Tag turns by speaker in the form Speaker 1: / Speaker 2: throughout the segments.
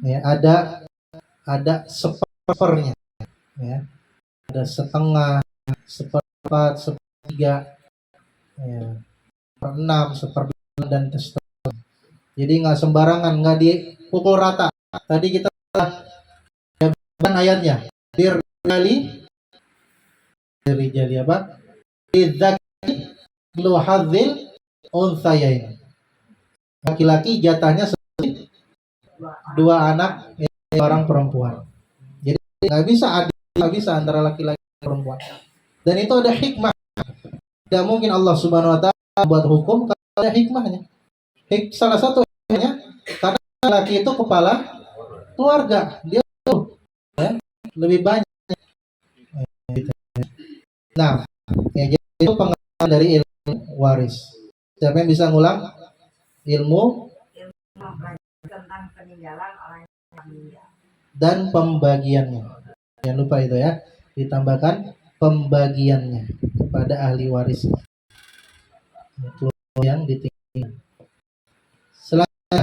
Speaker 1: Ya, ada seperempat, ya, ada setengah, seperempat, sepertiga, ya, seperenam, seperdelapan dan seterusnya. Jadi nggak sembarangan, nggak dipukul rata. Tadi kita bacakan ayatnya. Dirijali apa? Lidzakari lu hadzil unthayain. Laki-laki jatahnya dua anak orang perempuan. Jadi nggak bisa adil, nggak bisa antara laki-laki dan perempuan. Dan itu ada hikmah. Tidak mungkin Allah Subhanahu Wa Taala buat hukum kalau ada hikmahnya. Salah satu hikmahnya karena laki itu kepala keluarga, dia ya, lebih banyak. Nah, ya, jadi itu pengertian dari ilmu waris. Siapa yang bisa ngulang ilmu tentang peninggalan orang yang meninggal dan pembagiannya? Jangan lupa itu ya, ditambahkan pembagiannya kepada ahli waris yang ditinggal. Selanjutnya,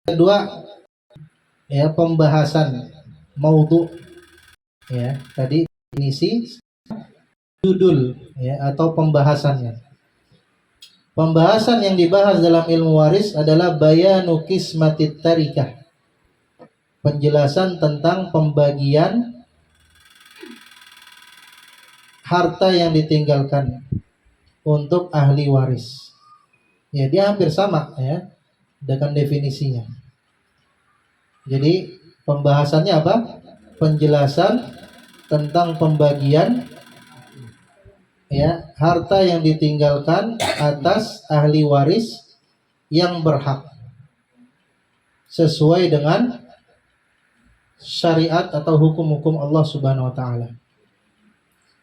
Speaker 1: kedua, ya, pembahasan maudhu, ya, tadi definisi, judul, ya, atau pembahasannya. Pembahasan yang dibahas dalam ilmu waris adalah bayanu qismatit tarikah, penjelasan tentang pembagian harta yang ditinggalkan untuk ahli waris. Ya, dia hampir sama ya dengan definisinya. Jadi pembahasannya apa? Penjelasan tentang pembagian, ya, harta yang ditinggalkan atas ahli waris yang berhak sesuai dengan syariat atau hukum-hukum Allah Subhanahu wa taala.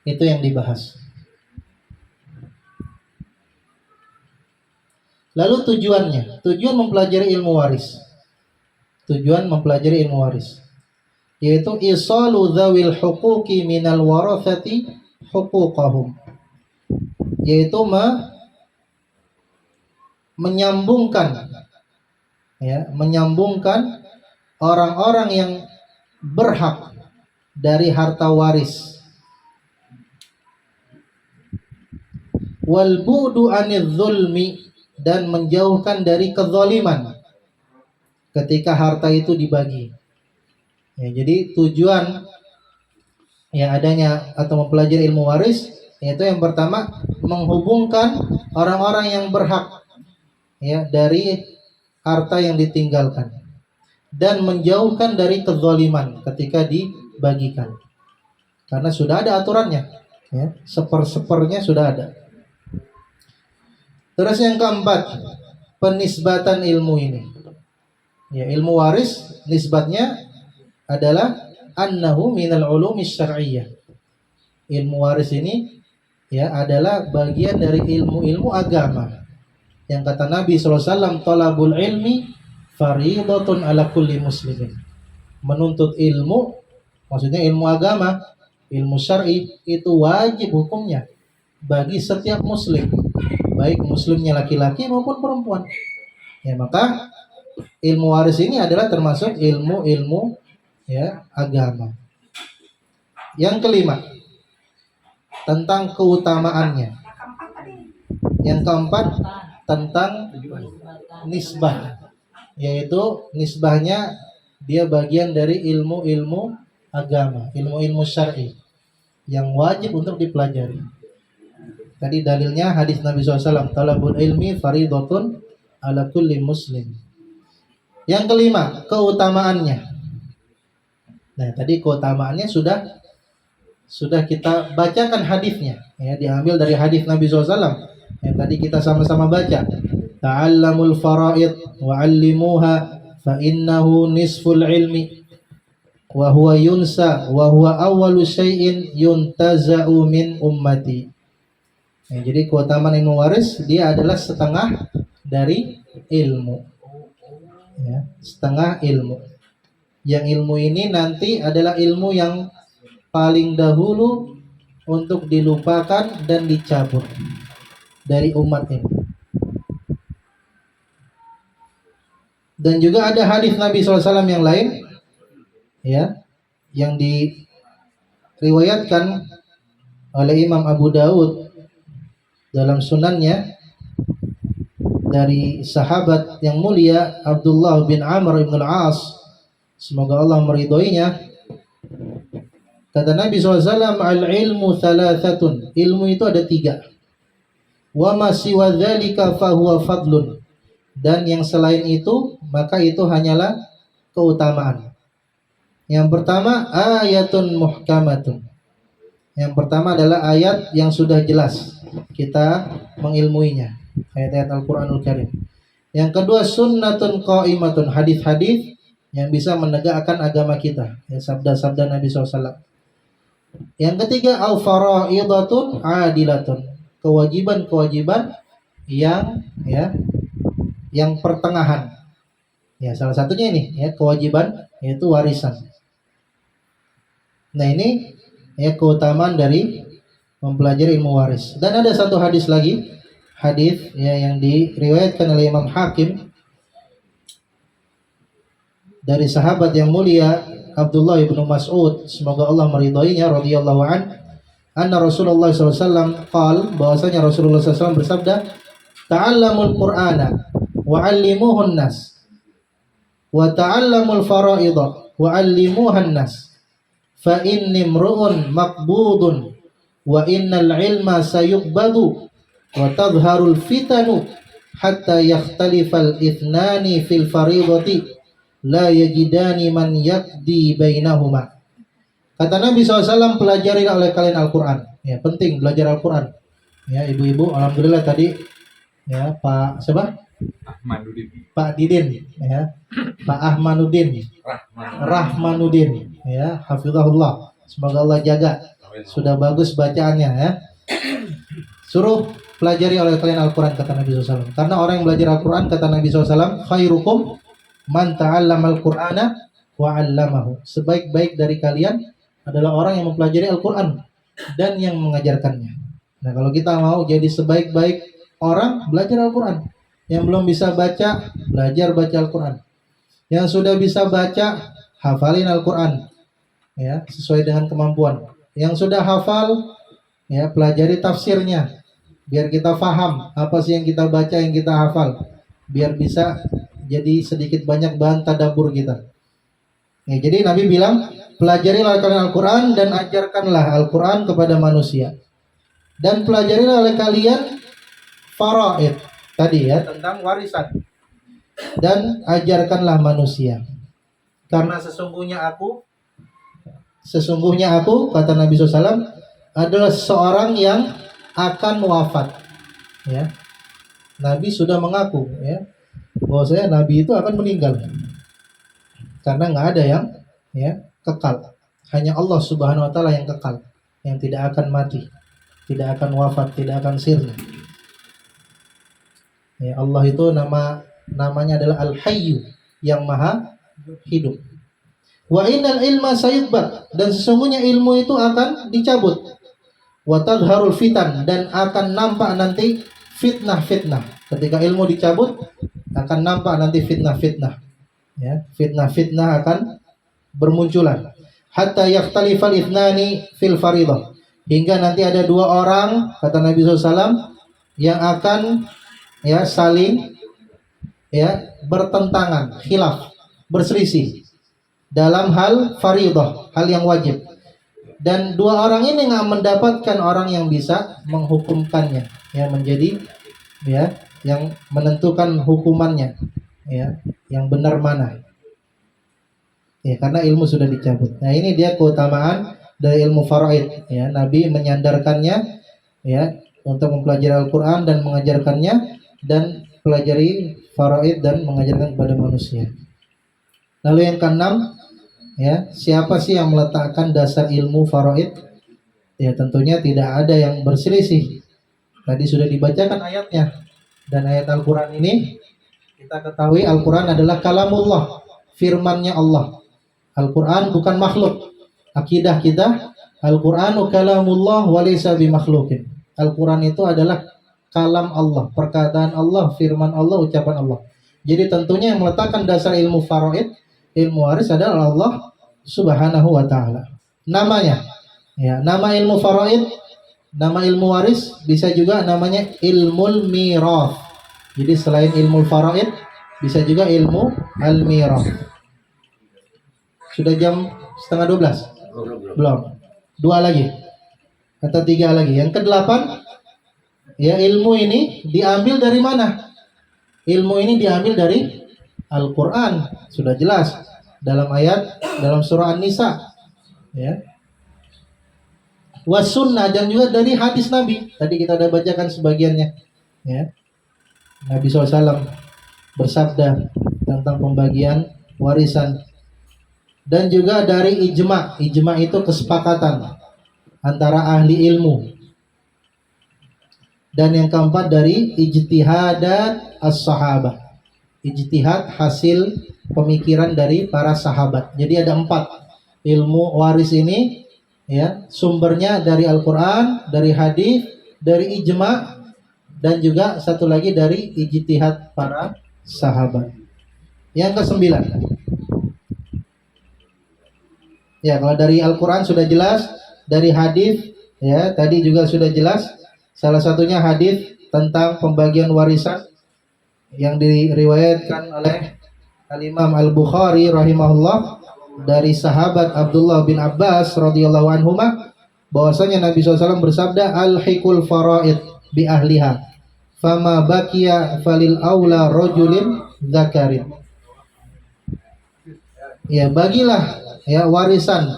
Speaker 1: Itu yang dibahas. Lalu tujuannya, tujuan mempelajari ilmu waris. Tujuan mempelajari ilmu waris yaitu isalu dzawil huquqi minal warathati huquqahum, yaitu menyambungkan, ya, menyambungkan orang-orang yang berhak dari harta waris, wal bu'du anidz zulmi, dan menjauhkan dari kezaliman ketika harta itu dibagi. Ya, jadi tujuan ya adanya atau mempelajari ilmu waris yaitu yang pertama menghubungkan orang-orang yang berhak, ya, dari harta yang ditinggalkan dan menjauhkan dari kezaliman ketika dibagikan. Karena sudah ada aturannya, ya, sepernya sudah ada. Terus yang keempat, penisbatan ilmu ini. Ya, ilmu waris nisbatnya adalah annahu minal ulumis syar'iyyah. Ilmu waris ini, ya, adalah bagian dari ilmu-ilmu agama. Yang kata Nabi SAW, talabul ilmi faridatun ala kulli muslimin. Menuntut ilmu, maksudnya ilmu agama, ilmu syar'i, itu wajib hukumnya bagi setiap muslim, baik muslimnya laki-laki maupun perempuan. Ya, maka ilmu waris ini adalah termasuk ilmu-ilmu, ya, agama. Yang kelima, tentang keutamaannya. Yang keempat, tentang nisbah, yaitu nisbahnya dia bagian dari ilmu-ilmu agama, ilmu-ilmu syar'i yang wajib untuk dipelajari. Tadi dalilnya hadis Nabi SAW, talabul ilmi faridatun ala kulli muslim. Yang kelima, keutamaannya. Nah, tadi keutamaannya sudah kita bacakan hadisnya, ya, diambil dari hadis Nabi SAW yang tadi kita sama-sama baca. Ta'allamul faraid wa 'allimuha fa innahu nisful ilmi wa huwa yunsa wa huwa awwalu syai'in yuntaza'u min ummati. Ya, jadi keutamaan ilmu waris dia adalah setengah dari ilmu, ya, setengah ilmu. Yang ilmu ini nanti adalah ilmu yang paling dahulu untuk dilupakan dan dicabut dari umat ini. Dan juga ada hadis Nabi SAW yang lain, ya, yang diriwayatkan oleh Imam Abu Daud dalam sunannya dari sahabat yang mulia Abdullah bin Amr bin Al-As, semoga Allah meridhoinya. Kata Nabi SAW, al-ilmu thalathatun, ilmu itu ada 3. Wa ma siwa dzalika fahuwa fadlun, dan yang selain itu maka itu hanyalah keutamaan. Yang pertama ayatun muhkamatun. Yang pertama adalah ayat yang sudah jelas kita mengilmuinya, ayat-ayat Al-Qur'anul Karim. Yang kedua sunnatun qaimatun, hadis-hadis yang bisa menegakkan agama kita, ya, sabda-sabda Nabi SAW. Yang ketiga au faraidatun adilatun, kewajiban-kewajiban yang, ya, yang pertengahan. Ya, salah satunya ini, ya, kewajiban yaitu warisan. Nah, ini, ya, keutamaan dari mempelajari ilmu waris. Dan ada satu hadis lagi, hadis, ya, yang diriwayatkan oleh Imam Hakim dari sahabat yang mulia Abdullah bin Mas'ud, semoga Allah meridhoinya, radhiyallahu an, anna Rasulullah SAW qala, bahwasanya Rasulullah SAW bersabda, ta'allamul Qur'ana wa'allimuhun nas wa ta'allamul fara'idha wa'allimuhan nas fa inni imru'un maqbudun wa innal ilma sayuqbadu wa tadhharul fitanu hatta yakhtalifal ithnani fil fariidati la yajidani man yaqdi bainahuma. Kata Nabi SAW, pelajari oleh kalian Al-Quran. Ya, penting belajar Al-Quran. Ya, ibu-ibu, alhamdulillah tadi, ya, Pak siapa?
Speaker 2: Ahmaduddin.
Speaker 1: Pak Didin, ya, Pak Ahmaduddin, Rahmanuddin, ya, hafizahullah. Semoga Allah jaga. Sudah bagus bacaannya, ya. Suruh pelajari oleh kalian Al-Quran, kata Nabi SAW. Karena orang yang belajar Al-Quran, kata Nabi SAW, khairukum man ta'allamal Qur'ana wa 'allamahu. Sebaik-baik dari kalian adalah orang yang mempelajari Al-Quran dan yang mengajarkannya. Nah, kalau kita mau jadi sebaik-baik orang, belajar Al-Quran. Yang belum bisa baca, belajar baca Al-Quran. Yang sudah bisa baca, hafalin Al-Quran, ya, sesuai dengan kemampuan. Yang sudah hafal, ya, pelajari tafsirnya, biar kita faham apa sih yang kita baca, yang kita hafal, biar bisa jadi sedikit banyak bahan tadabbur kita. Ya, jadi Nabi bilang, pelajarilah kalian Al-Quran dan ajarkanlah Al-Quran kepada manusia. Dan pelajarilah oleh kalian faraid, tadi, ya, tentang warisan. Dan ajarkanlah manusia. Karena sesungguhnya aku, kata Nabi SAW, adalah seorang yang akan wafat. Ya. Nabi sudah mengaku, ya, bahwasanya Nabi itu akan meninggal. Karena nggak ada yang, ya, kekal. Hanya Allah Subhanahu Wa Taala yang kekal, yang tidak akan mati, tidak akan wafat, tidak akan sirna. Ya, Allah itu namanya adalah Al-Hayyu, yang maha hidup. Wa innal ilma sayudbar, dan sesungguhnya ilmu itu akan dicabut. Wa tadharul fitan, dan akan nampak nanti fitnah-fitnah. Ketika ilmu dicabut, akan nampak nanti fitnah-fitnah. Ya, fitnah-fitnah akan bermunculan. Hatta yakhtalifal ithnani fil faridah, hingga nanti ada 2 orang, kata Nabi SAW, yang akan, ya, saling, ya, bertentangan, khilaf, berselisih dalam hal faridah, hal yang wajib. Dan 2 orang ini nggak mendapatkan orang yang bisa menghukumkannya, ya, menjadi, ya, yang menentukan hukumannya, ya, yang benar mana. Ya, karena ilmu sudah dicabut. Nah, ini dia keutamaan dari ilmu faraid, ya. Nabi menyandarkannya, ya, untuk mempelajari Al-Quran dan mengajarkannya, dan pelajari faraid dan mengajarkan kepada manusia. Lalu yang keenam, ya, siapa sih yang meletakkan dasar ilmu faraid? Ya, tentunya tidak ada yang berselisih. Tadi sudah dibacakan ayatnya. Dan ayat Al-Quran ini, kita ketahui Al-Quran adalah kalamullah, firmannya Allah. Al-Quran bukan makhluk. Akidah kita, Al-Quranu kalamullah wa laysa bimakhluqin. Al-Quran itu adalah kalam Allah, perkataan Allah, firman Allah, ucapan Allah. Jadi tentunya yang meletakkan dasar ilmu faraid, ilmu waris adalah Allah Subhanahu wa taala. Namanya, ya, nama ilmu faraid, nama ilmu waris bisa juga namanya ilmul mirath. Jadi selain ilmu faraid bisa juga ilmu al-mirath. Sudah jam setengah 12? Belum. Dua lagi atau tiga lagi. Yang kedelapan, ya, ilmu ini diambil dari mana? Ilmu ini diambil dari Al-Quran. Sudah jelas dalam ayat dalam surah An-Nisa, ya. Wasunnah, dan juga dari hadis Nabi. Tadi kita sudah bacakan sebagiannya, ya. Nabi SAW bersabda tentang pembagian warisan. Dan juga dari ijma. Ijma itu kesepakatan antara ahli ilmu. Dan yang keempat dari ijtihadat as-sahabah. Ijtihad hasil pemikiran dari para sahabat. Jadi ada 4 ilmu waris ini, ya, sumbernya dari Al-Quran, dari hadis, dari ijma, dan juga satu lagi dari ijtihad para sahabat. Yang ke-9, ya, kalau dari Al-Quran sudah jelas, dari hadis, ya, tadi juga sudah jelas. Salah satunya hadis tentang pembagian warisan yang diriwayatkan oleh Al-Imam Al-Bukhari rahimahullah dari sahabat Abdullah bin Abbas radhiyallahu anhuma, bahwasanya Nabi SAW bersabda, al-hikul faraid bi ahliha fama baqiya falil aula rajulin dzakarin. Ya, bagilah, ya, warisan,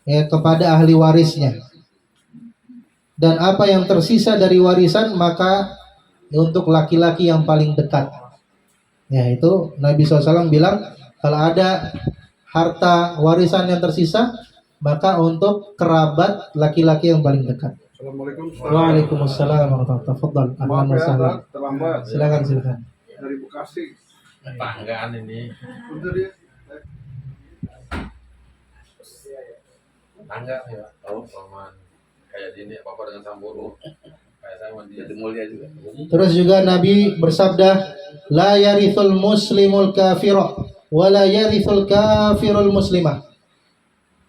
Speaker 1: ya, kepada ahli warisnya, dan apa yang tersisa dari warisan maka untuk laki-laki yang paling dekat. Ya, itu Nabi SAW bilang kalau ada harta warisan yang tersisa maka untuk kerabat laki-laki yang paling dekat.
Speaker 2: Assalamualaikum.
Speaker 1: Waalaikumsalam warahmatullahi wabarakatuh.
Speaker 2: Maaf ya, terlambat.
Speaker 1: Silakan.
Speaker 2: Dari Bekasi.
Speaker 3: Tetanggaan ini.
Speaker 2: Udah dia.
Speaker 3: Tangga ya, tahu paman kayak gini apa dengan Samburu. Kayak saya mandi jadi mulia juga.
Speaker 1: Terus juga Nabi bersabda, la yarithul muslimul kafira wa la yarithul kafirul muslimah.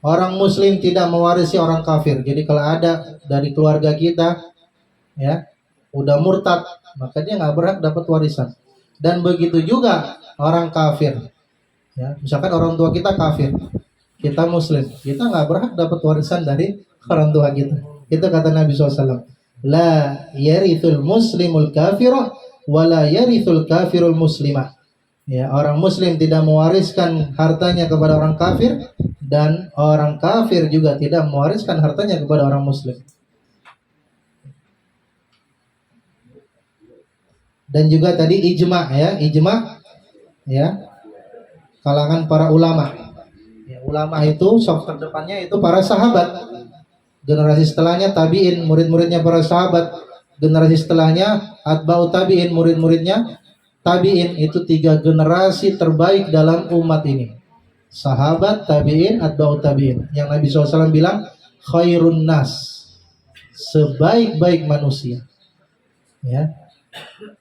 Speaker 1: Orang muslim tidak mewarisi orang kafir. Jadi kalau ada dari keluarga kita, ya, udah murtad, maka dia nggak berhak dapat warisan. Dan begitu juga orang kafir. Ya, misalkan orang tua kita kafir, kita muslim, kita nggak berhak dapat warisan dari orang tua kita. Itu kata Nabi SAW. La yarithul muslimul kafirah wa la yarithul kafirul muslimah. Ya, orang muslim tidak mewariskan hartanya kepada orang kafir, dan orang kafir juga tidak mewariskan hartanya kepada orang muslim. Dan juga tadi ijma, ya, kalangan para ulama. Ya, ulama itu saf terdepannya itu para sahabat. Generasi setelahnya tabi'in, murid-muridnya para sahabat. Generasi setelahnya atba'ut tabi'in, murid-muridnya tabi'in. Itu 3 generasi terbaik dalam umat ini. Sahabat, tabi'in, atba'ut tabi'in. Yang Nabi SAW bilang khairun nas, sebaik-baik manusia, ya,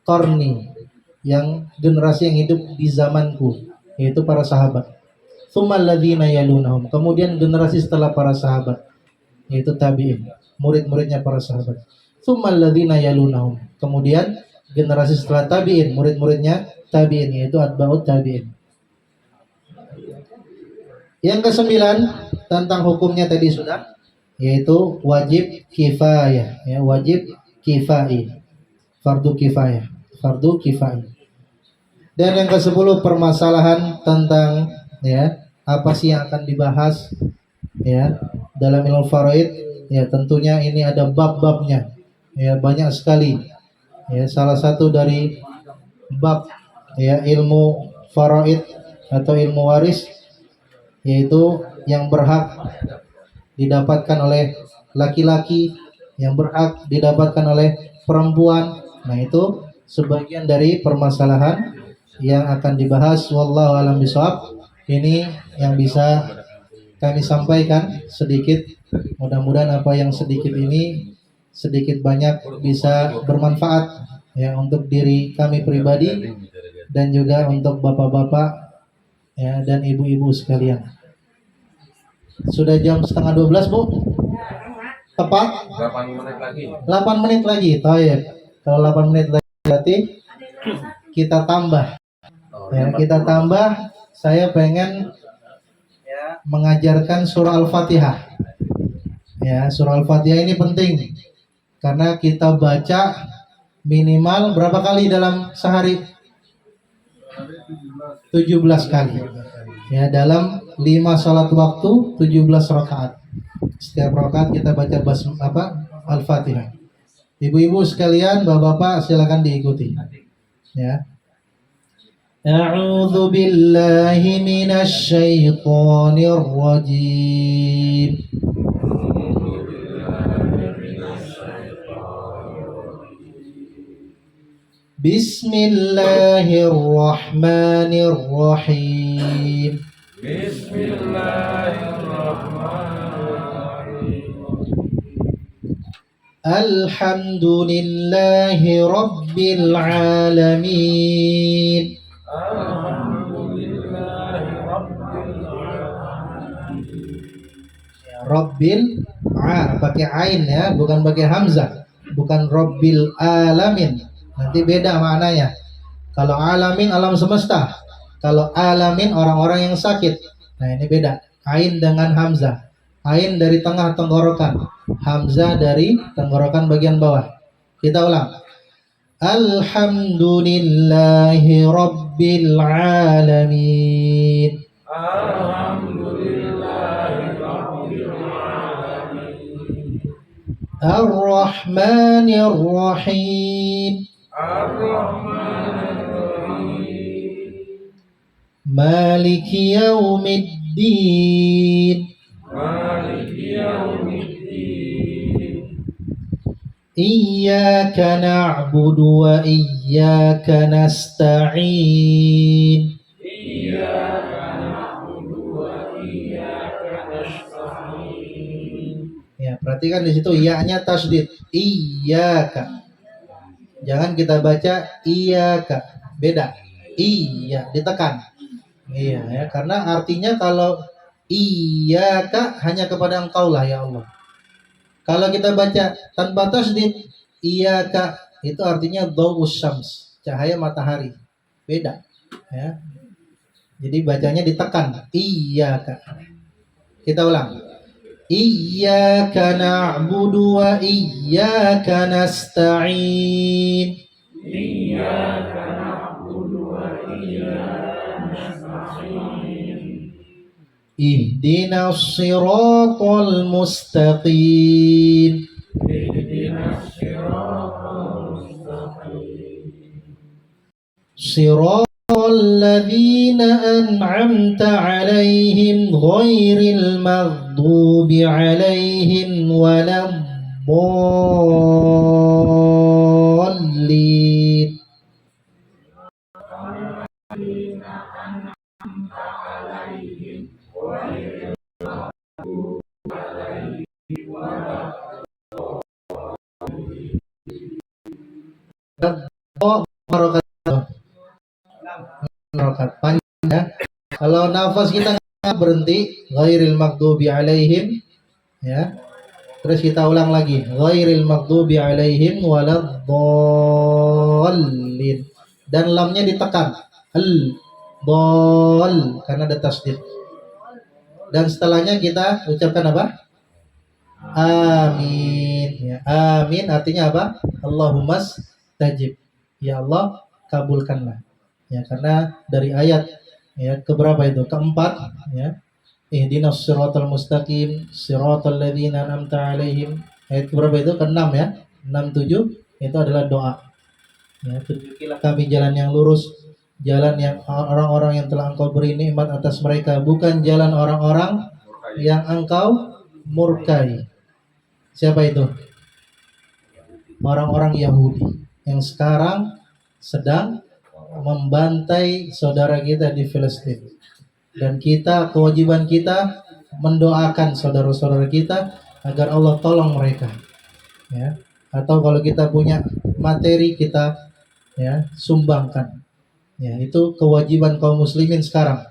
Speaker 1: qarni, yang generasi yang hidup di zamanku, yaitu para sahabat. Tsummal ladzina yalunahum, kemudian generasi setelah para sahabat, yaitu tabi'in, murid-muridnya para sahabat. Tsummal ladzina yalunahum, kemudian generasi setelah tabi'in, murid-muridnya tabi'in, yaitu atba'ut tabi'in. Yang ke-9 tentang hukumnya tadi sudah, yaitu wajib kifayah, ya, wajib kifai, fardu kifayah, fardu kifai. Dan yang ke-10 permasalahan tentang, ya, apa sih yang akan dibahas, ya, dalam ilmu faraid. Ya, tentunya ini ada bab-babnya, ya, banyak sekali. Ya, salah satu dari bab, ya, ilmu faraid atau ilmu waris, yaitu yang berhak didapatkan oleh laki-laki, yang berhak didapatkan oleh perempuan. Nah, itu sebagian dari permasalahan yang akan dibahas. Wallahu a'lam bishawab. Ini yang bisa kami sampaikan sedikit. Mudah-mudahan apa yang sedikit ini sedikit banyak bisa bermanfaat, ya, untuk diri kami pribadi dan juga untuk bapak-bapak ya dan ibu-ibu sekalian. Sudah jam setengah 12 Bu? Tepat?
Speaker 3: 8 menit lagi.
Speaker 1: 8 menit lagi. Taib. Kalau 8 menit lagi berarti kita tambah. Ya, kita tambah. Saya pengen ya, mengajarkan surah Al-Fatihah. Ya, surah Al-Fatihah ini penting karena kita baca minimal berapa kali dalam sehari? 17 kali. Ya, dalam 5 salat waktu 17 rakaat. Setiap rakaat kita baca Al-Fatihah. Ibu-ibu sekalian, bapak-bapak silakan diikuti. Ya. A'udzu billahi minasy syaithanir rajim. Bismillahirrahmanirrahim. Alhamdulillahi Rabbil Alamin. Rabbil pakai ain ya, bukan pakai hamzah, bukan Rabbil Alamin. Nanti beda maknanya. Kalau alamin alam semesta, kalau alamin orang-orang yang sakit. Nah ini beda. Ain dengan hamzah. Ain dari tengah tenggorokan, hamzah dari tenggorokan bagian bawah. Kita ulang. Alhamdulillahi Rabbil Alamin. Ar-Rahmanir-Rahim. Maliki Yaumiddin. Iyyaka na'budu wa iyyaka nasta'in. Ya, perhatikan di situ iya-nya tasdid. Iyyaka. Jangan kita baca iyyaka. Beda. Iya, ditekan. Iya ya, karena artinya kalau iyyaka hanya kepada Engkau lah ya Allah. Kalau kita baca tanpa tasdid iyyaka itu artinya dhawus syams, cahaya matahari. Beda ya. Jadi bacanya ditekan iyyaka. Kita ulang. Iyyaka na'budu wa iyyaka nasta'in. Iyyaka na'budu wa iyyaka nasta'in. Ihdinas siratal mustaqim. Ihdinas siratal mustaqim. Siratal ladzina an'amta 'alaihim ghairil maghdubi 'alaihim waladdallin. Harokat panjang ya. Kalau nafas kita nggak berhenti, ghairil maghdubi alaihim ya. Terus kita ulang lagi, ghairil maghdubi alaihim waladdallin. Dan lamnya ditekan. Dol karena ada tasdid. Dan setelahnya kita ucapkan apa? Amin. Ya, amin artinya apa? Allahumma stajib. Ya Allah, kabulkanlah. Ya, karena dari ayat ya keberapa itu? Keempat ya. Ihdinas siratal mustaqim, siratal ladzina an'amta 'alaihim. Ayat keberapa itu? Keenam ya. 6 7 itu adalah doa. Ya, tunjukilah kami jalan yang lurus, jalan yang orang-orang yang telah Engkau beri nikmat atas mereka, bukan jalan orang-orang yang Engkau murkai. Siapa itu? Orang-orang Yahudi yang sekarang sedang membantai saudara kita di Filistin. Dan kita, kewajiban kita mendoakan saudara-saudara kita agar Allah tolong mereka. Ya. Atau kalau kita punya materi kita ya sumbangkan Ya, itu kewajiban kaum muslimin sekarang.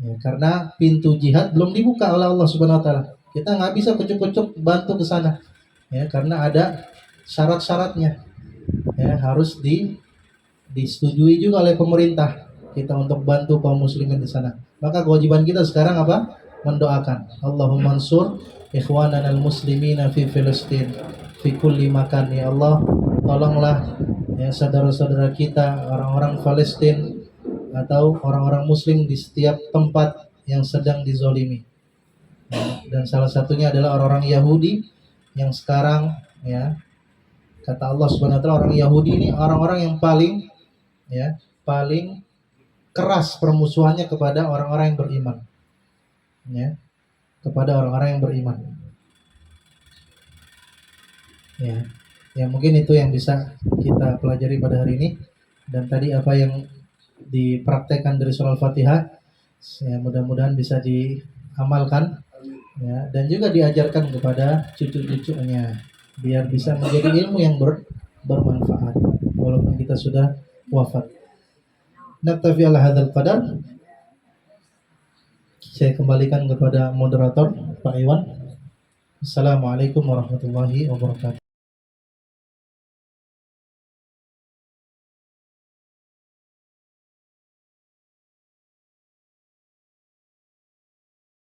Speaker 1: Ya, karena pintu jihad belum dibuka oleh Allah Subhanahu wa taala. Kita nggak bisa kucuk-kucuk bantu ke sana. Ya, karena ada syarat-syaratnya. Ya, harus disetujui juga oleh pemerintah kita untuk bantu kaum muslimin di sana. Maka kewajiban kita sekarang apa? Mendoakan. Allahumma ansur ikhwanana al-muslimina fi Filistin fi kulli makan. Ya Allah, tolonglah ya saudara-saudara kita orang-orang Palestina atau orang-orang muslim di setiap tempat yang sedang dizolimi. Ya, dan salah satunya adalah orang-orang Yahudi yang sekarang ya kata Allah Subhanahu wa taala orang Yahudi ini orang-orang yang paling keras permusuhannya kepada orang-orang yang beriman. Ya, kepada orang-orang yang beriman. Ya. Ya mungkin itu yang bisa kita pelajari pada hari ini. Dan tadi apa yang dipraktekkan dari surah Al-Fatihah ya mudah-mudahan bisa diamalkan ya dan juga diajarkan kepada cucu-cucunya biar bisa menjadi ilmu yang bermanfaat walaupun kita sudah wafat. Naktafi ala hadzal qadar. Saya kembalikan kepada moderator Pak Iwan. Assalamualaikum warahmatullahi wabarakatuh.